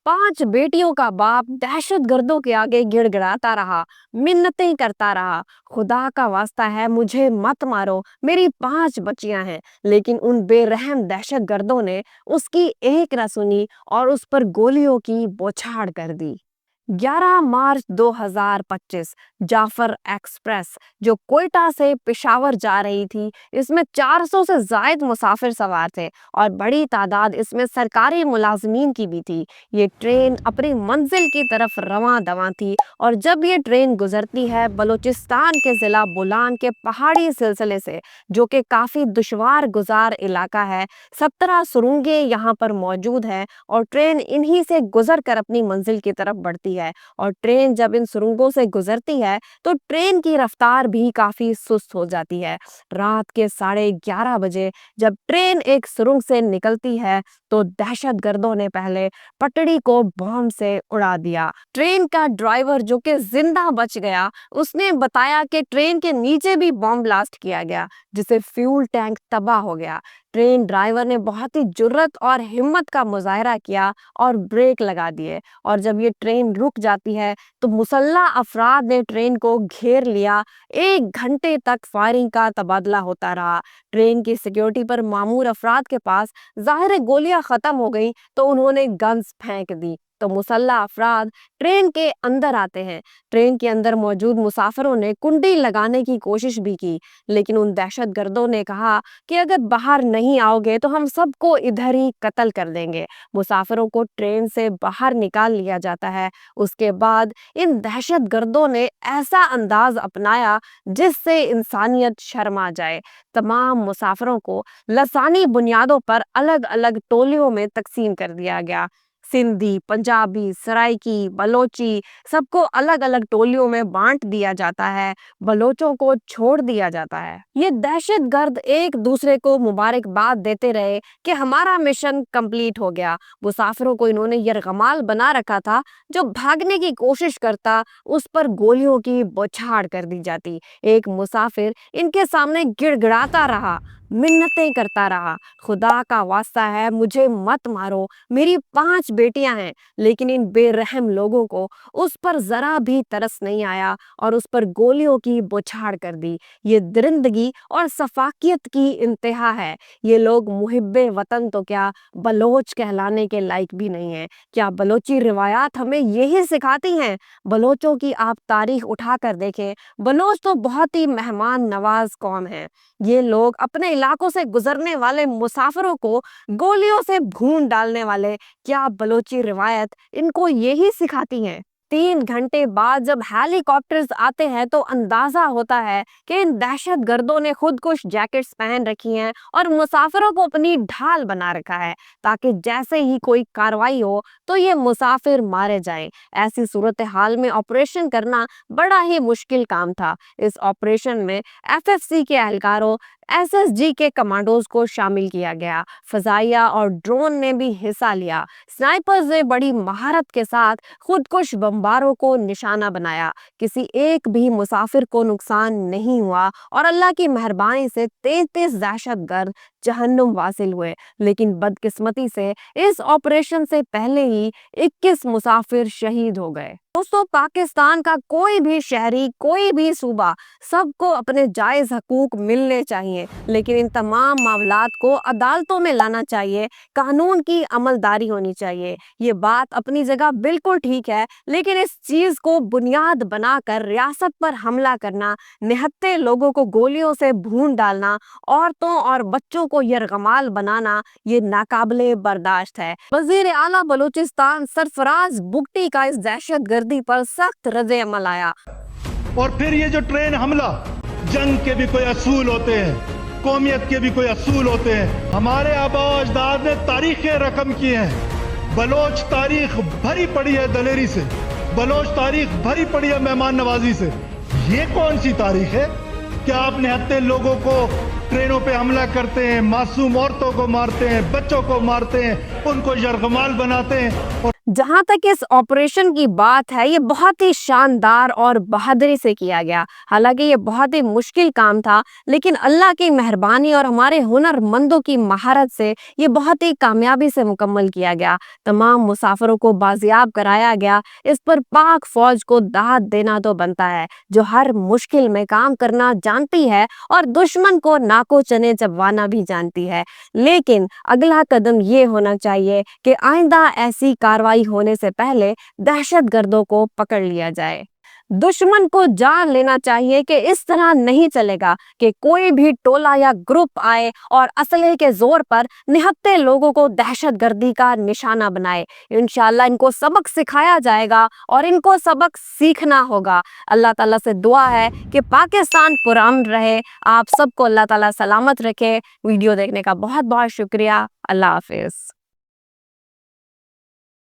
5 बेटियों का बाप दहशतगर्दों के आगे गिड़गिड़ाता रहा, मिन्नतें करता रहा, खुदा का वास्ता है मुझे मत मारो, मेरी 5 बच्चियां हैं। लेकिन उन बेरहम दहशतगर्दों ने उसकी एक न सुनी और उस पर गोलियों की बौछार कर दी। 11 मार्च 2025 जाफर एक्सप्रेस जो कोयटा से पेशावर जा रही थी, इसमें 400 से जायद मुसाफिर सवार थे और बड़ी तादाद इसमें सरकारी मुलाजमीन की भी थी। ये ट्रेन अपनी मंजिल की तरफ रवां दवां थी और जब ये ट्रेन गुजरती है बलूचिस्तान के ज़िला बोलान के पहाड़ी सिलसिले से, जो कि काफ़ी दुश्वार गुजार इलाका है। 17 सुरंगें यहाँ पर मौजूद हैं और ट्रेन इन्हीं से गुजर कर अपनी मंजिल की तरफ बढ़ती है। और ट्रेन जब इन सुरंगों से गुजरती है तो ट्रेन की रफ्तार भी काफी सुस्त हो जाती है। रात के 11:30 बजे जब ट्रेन एक सुरंग से निकलती है तो दहशतगर्दों ने पहले पटड़ी को बम से उड़ा दिया। ट्रेन का ड्राइवर जो कि जिंदा बच गया, उसने बताया कि ट्रेन के नीचे भी बम ब्लास्ट किया गया, जिससे फ्यूल टैंक तबाह हो गया। ट्रेन ड्राइवर ने बहुत ही जुर्रत और हिम्मत का मुजाहरा किया और ब्रेक लगा दिए और जब ये ट्रेन रुक जाती है तो मुसल्लह अफराद ने ट्रेन को घेर लिया। 1 घंटे तक फायरिंग का तबादला होता रहा। ट्रेन की सिक्योरिटी पर मामूर अफराद के पास ज़ाहिर गोलियां ख़त्म हो गई तो उन्होंने गन्स फेंक दी तो मुसल्लह अफराद ट्रेन के अंदर आते हैं। ट्रेन के अंदर मौजूद मुसाफिरों ने कुंडी लगाने की कोशिश भी की, लेकिन उन दहशतगर्दों ने कहा कि अगर बाहर नहीं आओगे तो हम सबको इधर ही कत्ल कर देंगे। मुसाफिरों को ट्रेन से बाहर निकाल लिया जाता है। उसके बाद इन दहशतगर्दों ने ऐसा अंदाज अपनाया जिससे इंसानियत शर्मा जाए। तमाम मुसाफिरों को लसानी बुनियादों पर अलग अलग टोलियों में तकसीम कर दिया गया। सिंधी, पंजाबी, सराइकी, बलोची सबको अलग अलग टोलियों में बांट दिया जाता है। बलोचों को छोड़ दिया जाता है। ये दहशतगर्द एक दूसरे को मुबारकबाद देते रहे कि हमारा मिशन कंप्लीट हो गया। मुसाफिरों को इन्होंने यरगमाल बना रखा था। जो भागने की कोशिश करता उस पर गोलियों की बौछार कर दी जाती। एक मुसाफिर इनके सामने गिड़गिड़ाता रहा, मिन्नतें करता रहा, खुदा का वास्ता है मुझे मत मारो, मेरी 5 बेटियां हैं। लेकिन इन बेरहम लोगों को उस पर जरा भी तरस नहीं आया और उस पर गोलियों की बौछार कर दी। ये दरिंदगी और सफाकियत की इंतहा है। ये लोग मुहिब्बे वतन तो क्या, बलोच कहलाने के लायक भी नहीं है। क्या बलोची रिवायात हमें यही सिखाती हैं? बलोचों की आप तारीख उठा कर देखें। बलोच तो बहुत ही मेहमान नवाज कौम है। ये लोग अपने इलाकों से गुजरने वाले मुसाफिरों को गोलियों से भून डालने वाले, क्या बलोची रिवायत इनको यही सिखाती हैं? 3 घंटे बाद जब हेलीकॉप्टर्स आते हैं तो अंदाजा होता है कि इन दहशतगर्दों ने खुदकुश जैकेट्स पहन रखी हैं और मुसाफिरों को अपनी ढाल बना रखा है ताकि जैसे ही कोई कार्रवाई हो तो ये मुसाफिर मारे जाएं। ऐसी सूरत हाल में ऑपरेशन करना बड़ा ही मुश्किल काम था। इस ऑपरेशन में एफएफसी के एहलकारों, एसएसजी के कमांडोज को शामिल किया गया। फजाइया और ड्रोन ने भी हिस्सा लिया। स्नाइपर्स ने बड़ी महारत के साथ खुदकुश बमबारों को निशाना बनाया। किसी एक भी मुसाफिर को नुकसान नहीं हुआ और अल्लाह की मेहरबानी से 33 दहशतगर्द जहन्नुम वासिल हुए। लेकिन बदकिस्मती से इस ऑपरेशन से पहले ही 21 मुसाफिर शहीद हो गए। दोस्तों, पाकिस्तान का कोई भी शहरी, कोई भी सूबा, सबको अपने जायज हकूक मिलने चाहिए, लेकिन इन तमाम मामलात को अदालतों में लाना चाहिए। कानून की अमलदारी होनी चाहिए। ये बात अपनी जगह बिल्कुल ठीक है, लेकिन इस चीज को बुनियाद बनाकर रियासत पर हमला करना, निहत्थे लोगों को गोलियों से भून डालना, औरतों और बच्चों को यरगमाल बनाना, ये नाकाबिले बर्दाश्त है। वजीर आला बलूचिस्तान सरफराज बुगटी का इस दहशतगर्दी पर सख्त रद्द अमल आया। और फिर ये जो ट्रेन हमला, जंग के भी कोई असूल होते हैं, कौमियत के भी कोई असूल होते हैं। हमारे आबा अजदाद ने तारीखें रकम की हैं। बलोच तारीख भरी पड़ी है दलेरी से, बलोच तारीख भरी पड़ी है मेहमान नवाजी से। ये कौन सी तारीख है? क्या आप निहत्थे लोगों को ट्रेनों पे हमला करते हैं, मासूम औरतों को मारते हैं, बच्चों को मारते हैं, उनको यरगमाल बनाते हैं और जहाँ तक इस ऑपरेशन की बात है, ये बहुत ही शानदार और बहादुरी से किया गया। हालांकि ये बहुत ही मुश्किल काम था, लेकिन अल्लाह की मेहरबानी और हमारे हुनरमंदों की महारत से ये बहुत ही कामयाबी से मुकम्मल किया गया। तमाम मुसाफिरों को बाजियाब कराया गया। इस पर पाक फौज को दाद देना तो बनता है, जो हर मुश्किल में काम करना जानती है और दुश्मन को नाको चने चबवाना भी जानती है। लेकिन अगला कदम ये होना चाहिए कि आइंदा ऐसी कार्रवाई होने से पहले दहशतगर्दों को पकड़ लिया जाए। दुश्मन को जान लेना चाहिए कि इस तरह नहीं चलेगा कि कोई भी टोला या ग्रुप आए और असलहे के जोर पर निहत्थे लोगों को दहशतगर्दी का निशाना बनाए। इंशाअल्लाह इनको सबक सिखाया जाएगा और इनको सबक सीखना होगा। अल्लाह ताला से दुआ है कि पाकिस्तान पुरअमन रहे। आप सबको अल्लाह ताला सलामत रखे। वीडियो देखने का बहुत बहुत शुक्रिया। अल्लाह हाफिज।